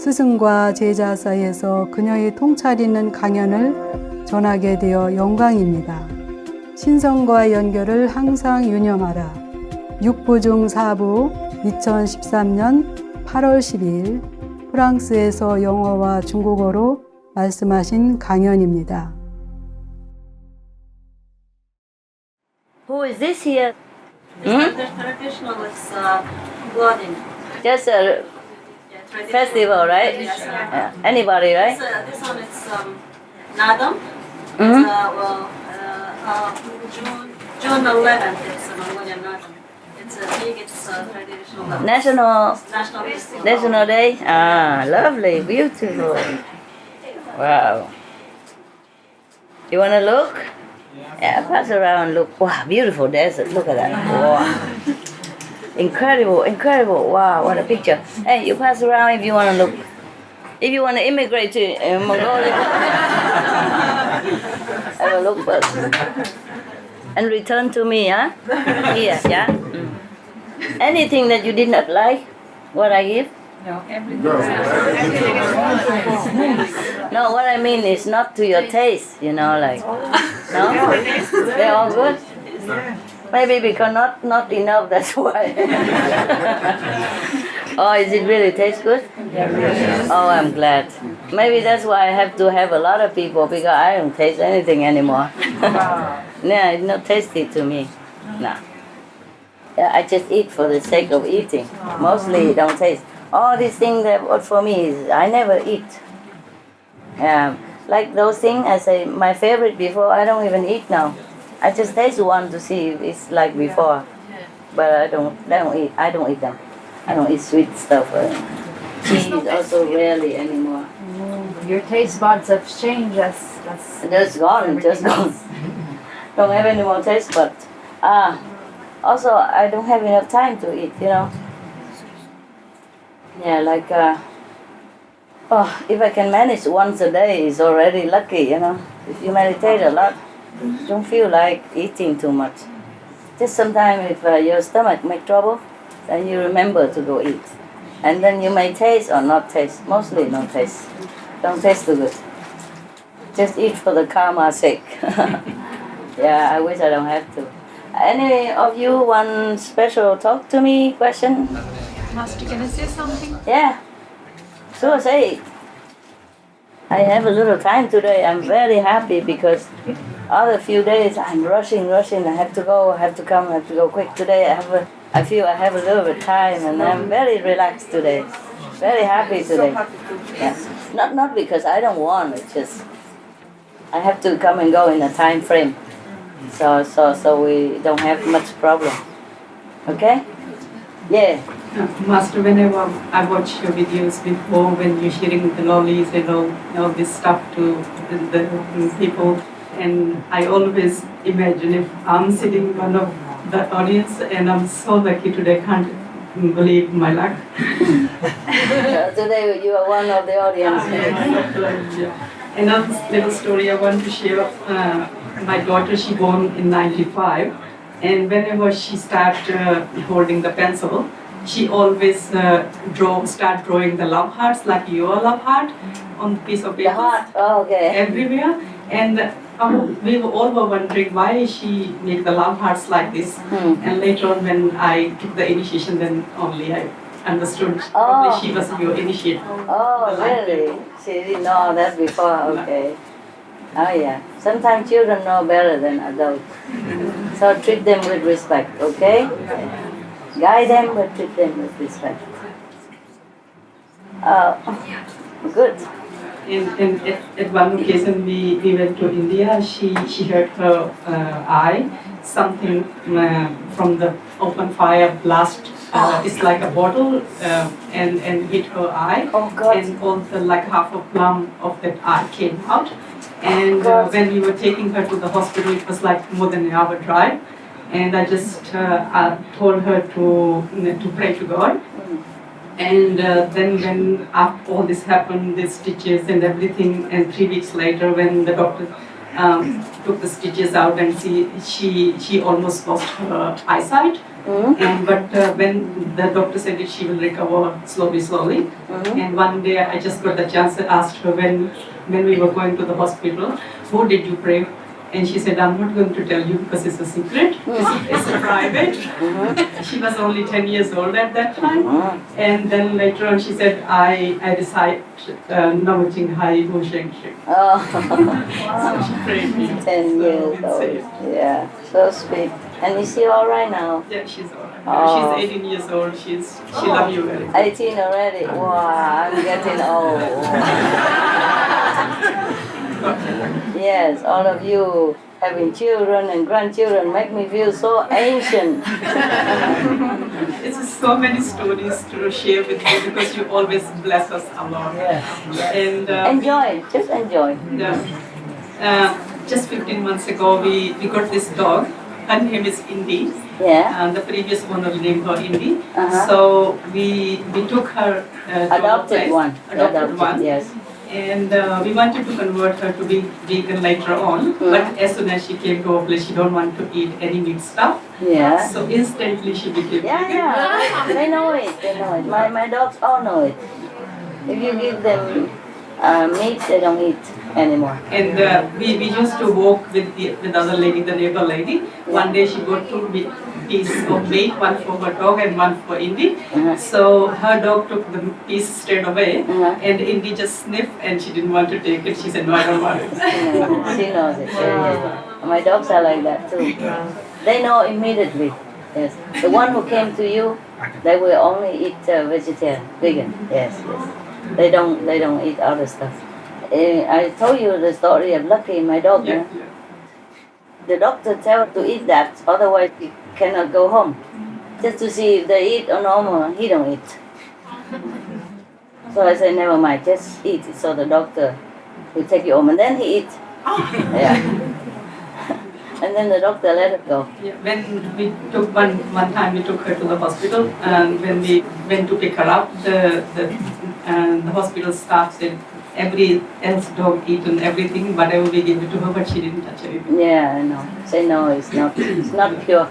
스승과 제자 사이에서 그녀의 통찰있는 강연을 전하게 되어 영광입니다. 신성과의 연결을 항상 유념하라. 6부 중 4부 2013년 8월 12일 프랑스에서 영어와 중국어로 말씀하신 강연입니다. Who is this here? The traditional is Blooding. Just a festival, right? Yeah. Anybody, right? This one is Nadam. Mhm. June 11th. It's Mongolian Nadam. It's big. It's traditional. National Festival. National Day. Ah, lovely, beautiful. Wow. You wanna look? Yeah, pass around. Look. Wow, beautiful desert. Look at that. Wow. Incredible, incredible. Wow, what a picture. Hey, you pass around if you want to look. If you want to immigrate to Mongolia, have a look first. And return to me, huh? Here, yeah? Mm. Anything that you did not like, what I give? No, everything. No, what I mean is not to your taste, you know, like. No? They're all good? Maybe because not enough, that's why. Oh, is it really taste good? Oh, I'm glad. Maybe that's why I have to have a lot of people because I don't taste anything anymore. Yeah, it's not tasty to me. No. Yeah, I just eat for the sake of eating. Mostly don't taste. All these things that what for me is I never eat. Like those things I say my favorite before I don't even eat now. I just taste one to see if it's like before, but I don't eat. I don't eat them. I don't eat sweet stuff. Cheese also rarely anymore. Your taste buds have changed. Just gone, just gone. Don't have any more taste buds. Also I don't have enough time to eat. You know. Yeah, like if I can manage once a day is already lucky. You know, if you meditate a lot. Don't feel like eating too much. Just sometimes if your stomach make trouble, then you remember to go eat. And then you may taste or not taste. Mostly no taste. Don't taste too good. Just eat for the karma's sake. Yeah, I wish I don't have to. Any of you want special talk to me question? Master, can I say something? Yeah. Sure, say it. I have a little time today. I'm very happy because other few days I'm rushing. I have to go, I have to come, I have to go quick. Today I feel I have a little bit of time and I'm very relaxed today. Very happy today. Yeah. Not because I don't want, it's just I have to come and go in a time frame. So we don't have much problem. Okay? Yeah. Master, whenever I watch your videos before when you're sharing the lollies and all this stuff to the people, and I always imagine if I'm sitting in one of the audience and I'm so lucky today, can't believe my luck. Today you are one of the audience. Another little story I want to share. My daughter, she born in 95, and whenever she started holding the pencil, she always start drawing the love hearts, like your love heart, on piece of paper. The heart, oh, okay. Everywhere. And we all were wondering why she make the love hearts like this. And later on when I took the initiation, then only I understood. Probably she was your initiate. Oh, really? She didn't know that before, okay. Oh yeah. Sometimes children know better than adults. So treat them with respect, okay? Guide them, but treat them with respect. Good. At one occasion we went to India. She hurt her eye. Something from the open fire blast. It's like a bottle and hit her eye. Oh God. And all the like half a plum of that eye came out. And when we were taking her to the hospital, it was like more than an hour drive. And I just told her to pray to God. And then when after all this happened, the stitches and everything, and 3 weeks later when the doctor took the stitches out and she almost lost her eyesight. But when the doctor said that she will recover slowly. And one day I just got the chance to ask her when we were going to the hospital, who did you pray? And she said, I'm not going to tell you because it's a secret. It's a private. She was only 10 years old at that time. And then later on she said, I recite THANH HಐI Sheng Sheng. Oh, So she prayed me. 10 years old. Yeah, so sweet. And is she all right now? Yeah, she's alright. Oh. She's 18 years old. She loves you very much. 18 already? Wow, I'm getting old. Yes, all of you having children and grandchildren make me feel so ancient. It's just so many stories to share with you because you always bless us a lot. Yes. And Enjoy, just enjoy. Just 15 months ago, we got this dog. Her name is Indy. Yeah. The previous owner named her Indy. Uh-huh. So we took her to Adopted a one. place, adopted one. Yes. And we wanted to convert her to be vegan later on, but as soon as she came to our place, she don't want to eat any meat stuff. Yeah. So instantly she became Yeah, vegan. yeah. They know it. They know it. My dogs all know it. If you give them meat, they don't eat anymore. And we used to walk with the other lady, the neighbor lady. One day she got 2 pieces of meat, one for her dog and one for Indy. So her dog took the piece straight away, and Indy just sniffed and she didn't want to take it. She said, no, I don't want it. She knows it. Yes. My dogs are like that too. They know immediately. Yes. The one who came to you, they will only eat vegetarian, vegan. Yes, yes. They don't eat other stuff. I told you the story of Lucky, my dog. Yeah. Yeah? The doctor tell to eat that, otherwise he cannot go home. Just to see if they eat or normal, he don't eat. So I said, never mind, just eat. So the doctor will take you home, and then he eat. Yeah. And then the doctor let it go. Yeah, when we took one time we took her to the hospital, and when we went to pick her up, the hospital staff said every else dog eaten everything, whatever we gave it to her, but she didn't touch anything. Yeah, I know. Say no, it's not pure.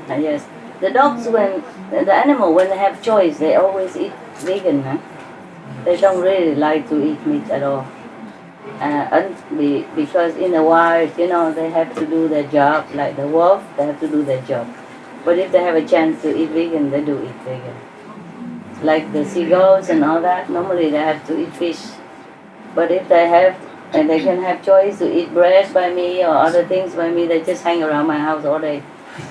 Yes. The dogs, when the animal, when they have choice, they always eat vegan. Huh? They don't really like to eat meat at all. Because in the wild, they have to do their job. Like the wolf, they have to do their job. But if they have a chance to eat vegan, they do eat vegan. Like the seagulls and all that, normally they have to eat fish. But if they have, and they can have choice to eat bread by me or other things by me, they just hang around my house all day.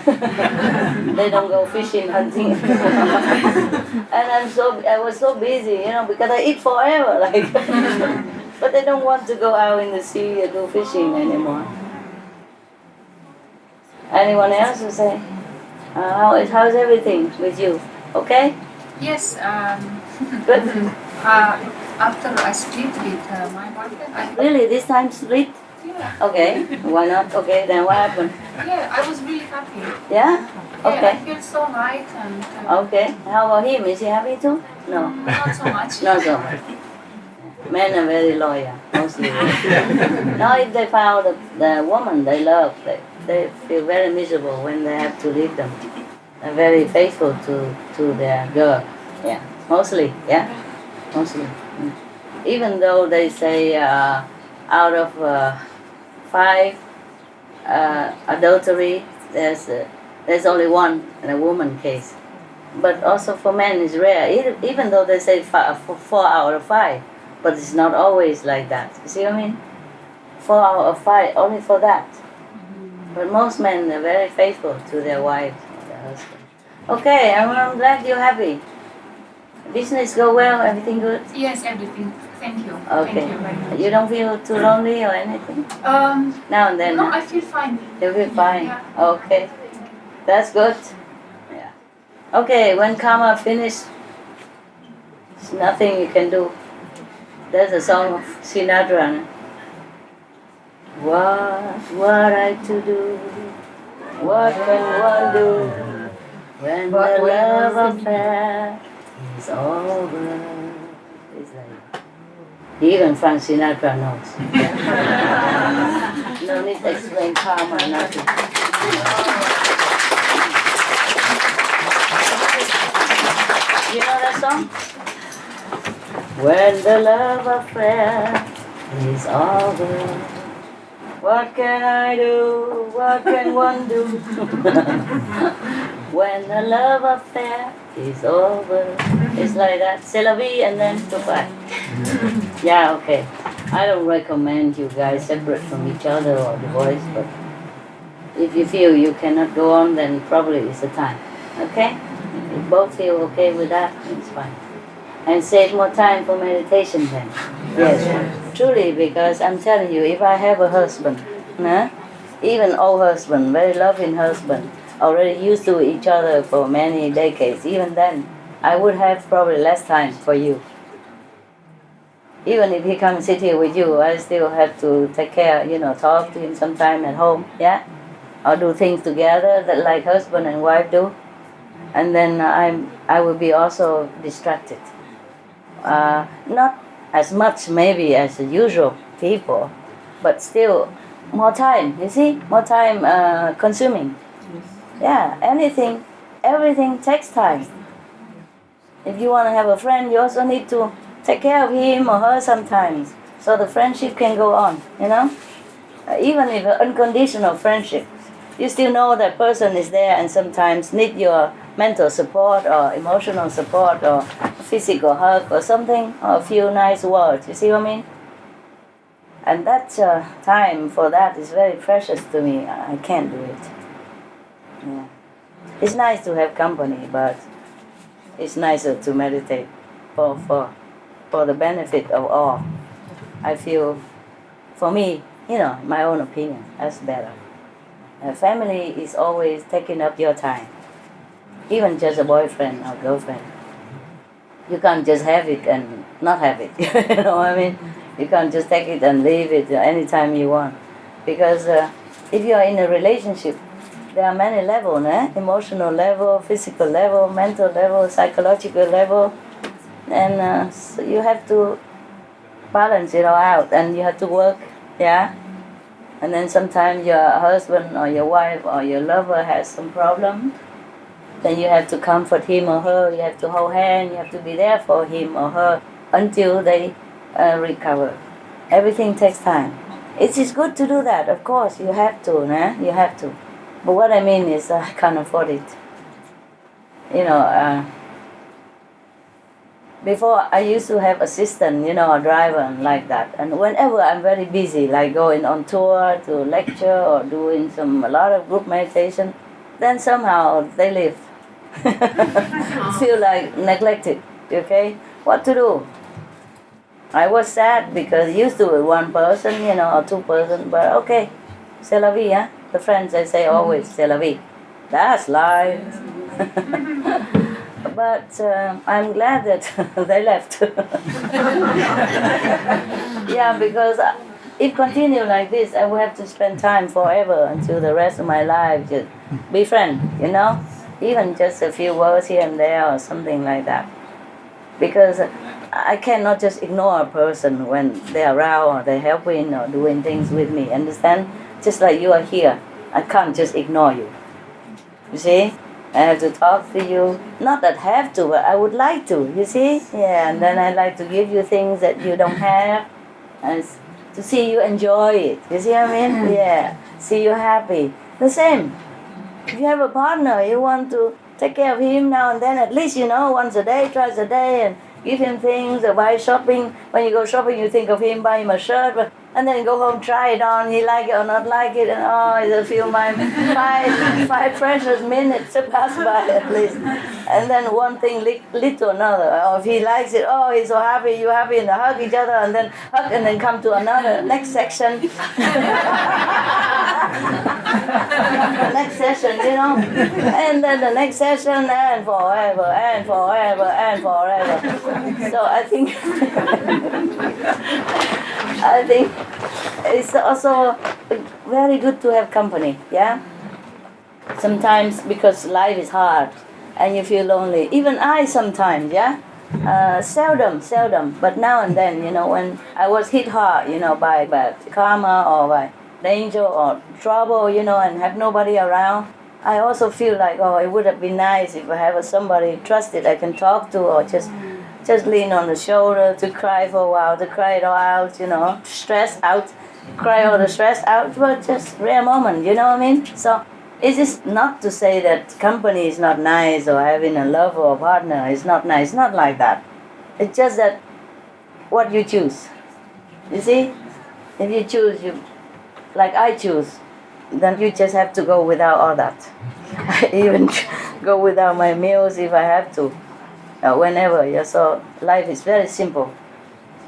They don't go fishing, hunting. And I was so busy, because I eat forever, like. But they don't want to go out in the sea or do fishing anymore. Anyone else who say, how's everything with you? Okay? Yes, Good. after I split with my boyfriend, Really, this time split? yeah, Okay. Why not? Okay, then what happened? I was really happy. Yeah? Yeah, I Okay. feel so light and Okay. How about him? Is he happy too? No. not so much. Not so much. Men are very loyal, mostly. Now if they found the woman they love, they feel very miserable when they have to leave them. They're very faithful to their girl. Yeah, mostly, yeah, mostly. Even though they say out of 5 adultery, there's only one in a woman case. But also for men it's rare, even though they say 4 out of 5. But it's not always like that. You see what I mean? 4 out of 5, only for that. But most men are very faithful to their wives or their husband. Okay, I'm glad you're happy. Business go well, everything good? Yes, everything. Thank you. Okay. Thank you very much. You don't feel too lonely or anything? Now and then? No, huh? I feel fine. You feel fine? Yeah. Okay. That's good. Yeah. Okay, when karma finish, there's nothing you can do. There's a song of Sinatra. What I to do? What can one do when the love affair is over? It's like even Frank Sinatra knows. No need to explain karma, nothing. song? When the love affair is over, what can I do? What can one do? When the love affair is over. It's like that. C'est la vie and then goodbye. Yeah, okay. I don't recommend you guys separate from each other or divorce, but if you feel you cannot go on, then probably it's the time. Okay? If you both feel okay with that, it's fine. And save more time for meditation then. Yes, truly, because I'm telling you, if I have a husband, even old husband, very loving husband, already used to each other for many decades, even then, I would have probably less time for you. Even if he comes sit here with you, I still have to take care, talk to him sometime at home, yeah? Or do things together that like husband and wife do. And then I will be also distracted. Not as much maybe as the usual people, but still more time, you see? More time consuming. Yeah, everything takes time. If you want to have a friend, you also need to take care of him or her sometimes, so the friendship can go on, Even if an unconditional friendship, you still know that person is there and sometimes need your mental support or emotional support or physical hug or something, or a few nice words, you see what I mean? And that time for that is very precious to me. I can't do it. Yeah. It's nice to have company, but it's nicer to meditate for the benefit of all. I feel, for me, my own opinion, that's better. Family is always taking up your time, even just a boyfriend or girlfriend. You can't just have it and not have it, you know what I mean? You can't just take it and leave it anytime you want. Because if you are in a relationship, there are many levels, emotional level, physical level, mental level, psychological level. And so you have to balance it all out, and you have to work, yeah? And then sometimes your husband or your wife or your lover has some problem, then you have to comfort him or her, you have to hold hand, you have to be there for him or her until they recover. Everything takes time. It is good to do that, of course, you have to, you have to. But what I mean is I can't afford it. Before I used to have assistant, a driver like that. And whenever I'm very busy, like going on tour to lecture or doing a lot of group meditation, then somehow they leave. Feel like neglected, okay? What to do? I was sad because used to be one person, or two person, but okay, c'est la vie, huh? The friends, they say always, c'est la vie. That's life. But I'm glad that they left. Yeah, because if continue like this, I will have to spend time forever until the rest of my life just be friends, even just a few words here and there or something like that. Because I cannot just ignore a person when they're around or they're helping or doing things with me, understand? Just like you are here, I can't just ignore you. You see? I have to talk to you. Not that I have to, but I would like to, you see? Yeah, and then I like to give you things that you don't have, and to see you enjoy it. You see what I mean? Yeah, see you happy. The same. If you have a partner, you want to take care of him now and then, at least, once a day, twice a day, and give him things or buy shopping. When you go shopping, you think of him, buy him a shirt, and then go home, try it on, he like it or not like it, and I feel my five precious minutes to pass by at least. And then one thing lead to another. Or if he likes it, he's so happy, you happy, and they hug each other, and then hug, and then come to another, next section. Next session, and then the next session, and forever, and forever, and forever. So I think it's also very good to have company, yeah? Sometimes because life is hard and you feel lonely. Even I sometimes, yeah? Seldom, but now and then, when I was hit hard, by karma or by danger or trouble, and have nobody around, I also feel like, oh, it would have been nice if I have somebody trusted I can talk to, or just lean on the shoulder to cry for a while, to cry it all out, you know, stress out, cry all the stress out, but just rare moment, you know what I mean? So it is not to say that company is not nice or having a lover or partner is not nice, not like that. It's just that what you choose. You see? If you choose, like I choose, then you just have to go without all that. I even go without my meals if I have to, whenever. Yeah, so life is very simple.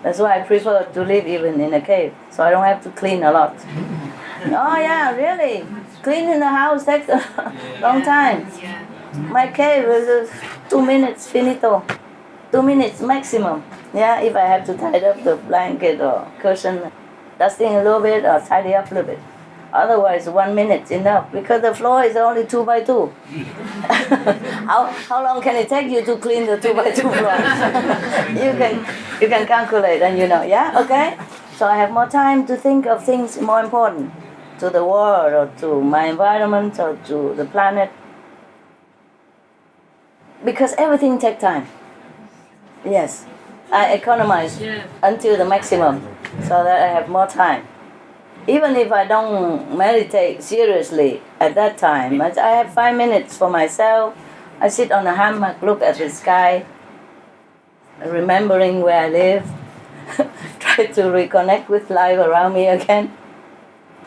That's why I prefer to live even in a cave, so I don't have to clean a lot. Oh yeah, really? Cleaning the house takes a long time. My cave is 2 minutes, finito. 2 minutes maximum. Yeah, if I have to tidy up the blanket or cushion, dusting a little bit or tidy up a little bit. Otherwise, 1 minute enough, because the floor is only 2 by 2. How long can it take you to clean the 2 by 2 floor? you can calculate, and you know. Yeah, okay. So I have more time to think of things more important to the world or to my environment or to the planet, because everything takes time. Yes, I economize until the maximum so that I have more time. Even if I don't meditate seriously at that time, I have 5 minutes for myself. I sit on a hammock, look at the sky, remembering where I live, try to reconnect with life around me again.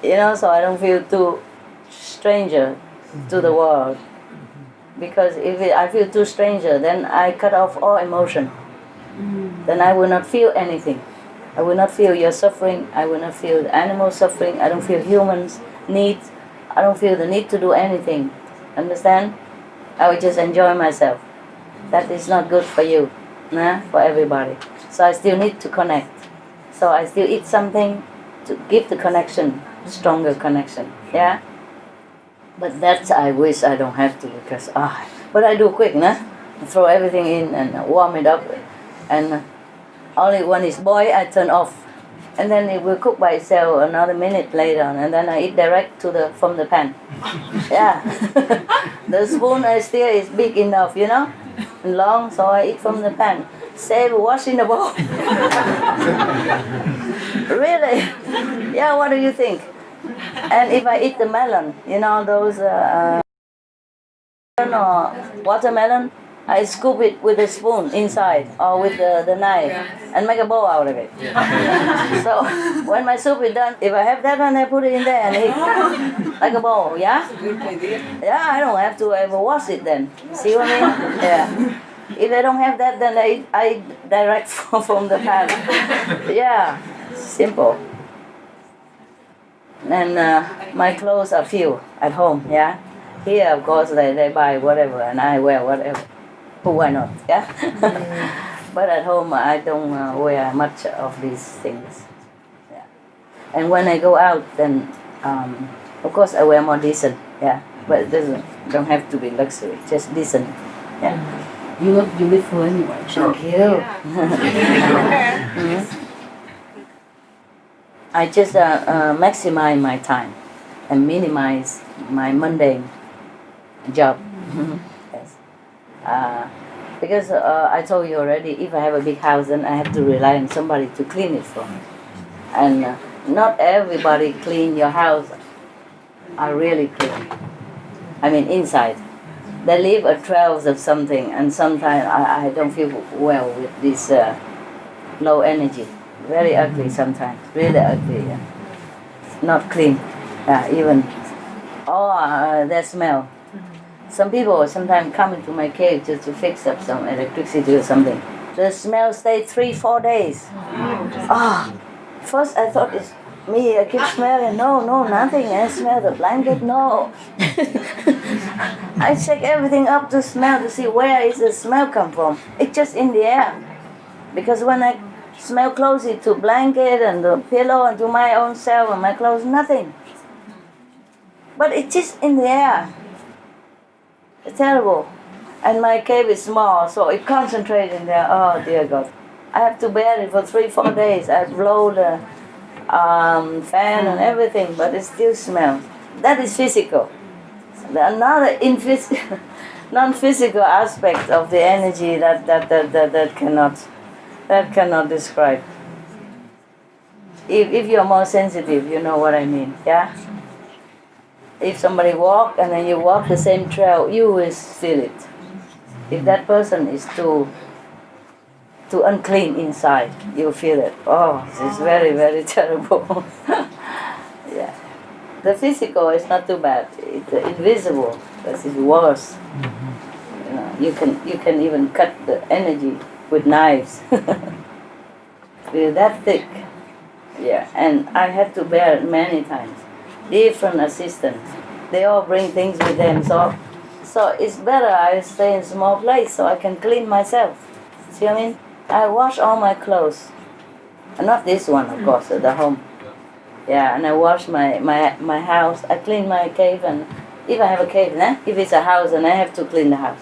You know, so I don't feel too stranger to the world. Because if I feel too stranger, then I cut off all emotion. Then I will not feel anything. I will not feel your suffering. I will not feel the animal suffering. I don't feel humans' needs. I don't feel the need to do anything. Understand? I will just enjoy myself. That is not good for you, nah? For everybody. So I still need to connect. So I still eat something to give the connection, stronger connection. Yeah? But that I wish I don't have to, because but I do quick, nah? Throw everything in and warm it up, and only when it's boiled I turn off, and then it will cook by itself another minute later, and then I eat direct from the pan. Yeah, the spoon I still is big enough, you know, and long, so I eat from the pan. Save washing the bowl. Really? Yeah. What do you think? And if I eat the melon, you know, those or watermelon, I scoop it with a spoon inside or with the knife and make a bowl out of it. So when my soup is done, if I have that one, I put it in there and eat like a bowl. Yeah? Yeah, I don't have to ever wash it then. See what I mean? Yeah. If I don't have that, then I direct from the pan. Yeah, simple. And my clothes are few at home, yeah. Here, of course, they buy whatever, and I wear whatever. Why not, yeah? But at home, I don't wear much of these things. Yeah. And when I go out, then, of course, I wear more decent, yeah. But it don't have to be luxury, just decent, yeah. You look beautiful anyway. Thank you. I just maximize my time and minimize my mundane job. Yes. Because I told you already, if I have a big house, then I have to rely on somebody to clean it for me. And not everybody clean your house are really clean. I mean inside. They leave a trails of something, and sometimes I don't feel well with this low energy. Very ugly sometimes, really ugly. Yeah. Not clean, even. That smell. Some people sometimes come into my cave just to fix up some electricity or something. The smell stays 3-4 days. First I thought it's me, I keep smelling. No, nothing. I smell the blanket. No. I check everything up to smell to see where is the smell come from. It's just in the air. Because when I smell closely to blanket and the pillow and to my own self and my clothes, nothing. But it's just in the air. It's terrible. And my cave is small, so it concentrates in there. Oh dear God. I have to bear it for 3-4 days. I blow the fan and everything, but it still smells. That is physical. another non-physical aspect of the energy that cannot describe. If you're more sensitive, you know what I mean, yeah? If somebody walk and then you walk the same trail, you will feel it. If that person is too unclean inside, you feel it. Oh, this is very, very terrible. Yeah. The physical is not too bad. The invisible, this is worse. You know, you can even cut the energy with knives. They're that thick. Yeah, and I had to bear it many times. Different assistants. They all bring things with them, so it's better I stay in a small place so I can clean myself. See what I mean? I wash all my clothes. Not this one, of course, at the home. Yeah, and I wash my house. I clean my cave, and if I have a cave, if it's a house, and I have to clean the house.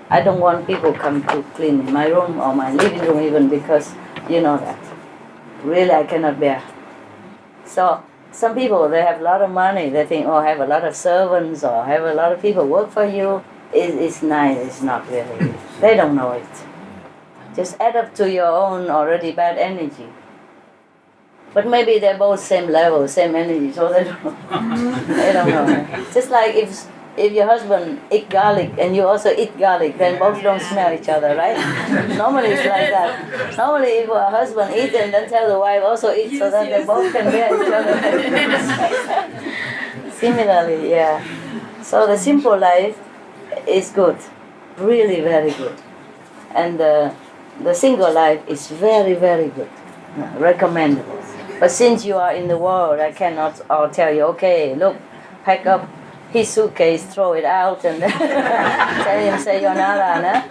I don't want people come to clean my room or my living room even, because you know that. Really, I cannot bear. So some people, they have a lot of money. They think, oh, I have a lot of servants or have a lot of people work for you. It's nice. It's not really. They don't know it. Just add up to your own already bad energy. But maybe they're both same level, same energy, so they don't know. They don't know. Just like if your husband eat garlic and you also eat garlic, then both don't smell each other, right? Normally it's like that. Normally if a husband eats and then tell the wife also eat, so that they both can bear each other. Similarly, yeah. So the simple life is good, really very good. And the single life is very, very good, recommendable. But since you are in the world, I cannot all tell you, okay, look, pack up his suitcase, throw it out, and tell him sayonara.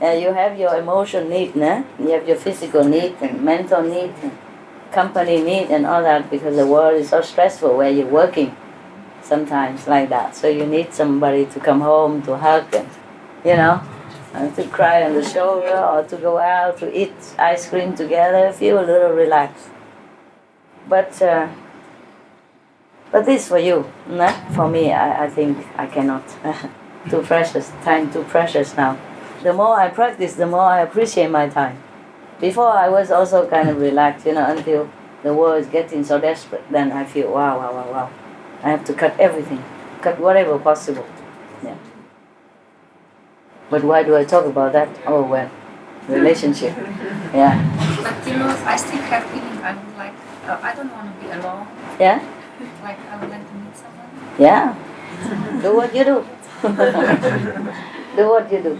You have your emotion need, you have your physical need and mental need, and company need, and all that, because the world is so stressful where you're working sometimes like that. So you need somebody to come home to hug and to cry on the shoulder, or to go out to eat ice cream together, feel a little relaxed. But this for you, for me, I think I cannot. Too precious, time too precious now. The more I practice, the more I appreciate my time. Before I was also kind of relaxed, until the world is getting so desperate. Then I feel, wow. I have to cut everything, cut whatever possible. Yeah. But why do I talk about that? Oh well, relationship. Yeah. But I still have feeling I would like, I don't want to be alone. Yeah? Like I would like to meet someone. Yeah. Do what you do. Do what you do.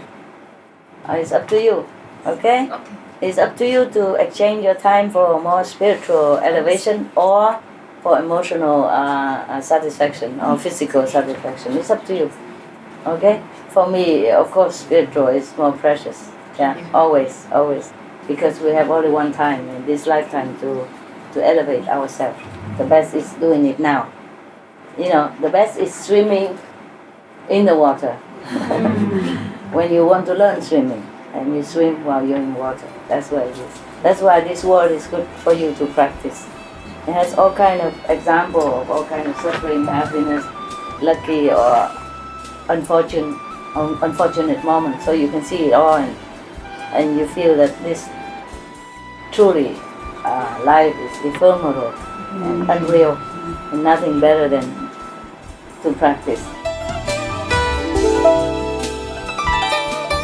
It's up to you. Okay? Okay. It's up to you to exchange your time for more spiritual elevation or for emotional satisfaction or physical satisfaction. It's up to you. Okay? For me, of course, spiritual is more precious. Yeah, always. Because we have only one time in this lifetime to elevate ourselves. The best is doing it now. The best is swimming in the water. When you want to learn swimming, and you swim while you're in water. That's where it is. That's why this world is good for you to practice. It has all kind of example of all kind of suffering, happiness, lucky or unfortunate moments. So you can see it all, and you feel that this truly life is ephemeral and unreal, and nothing better than to practice.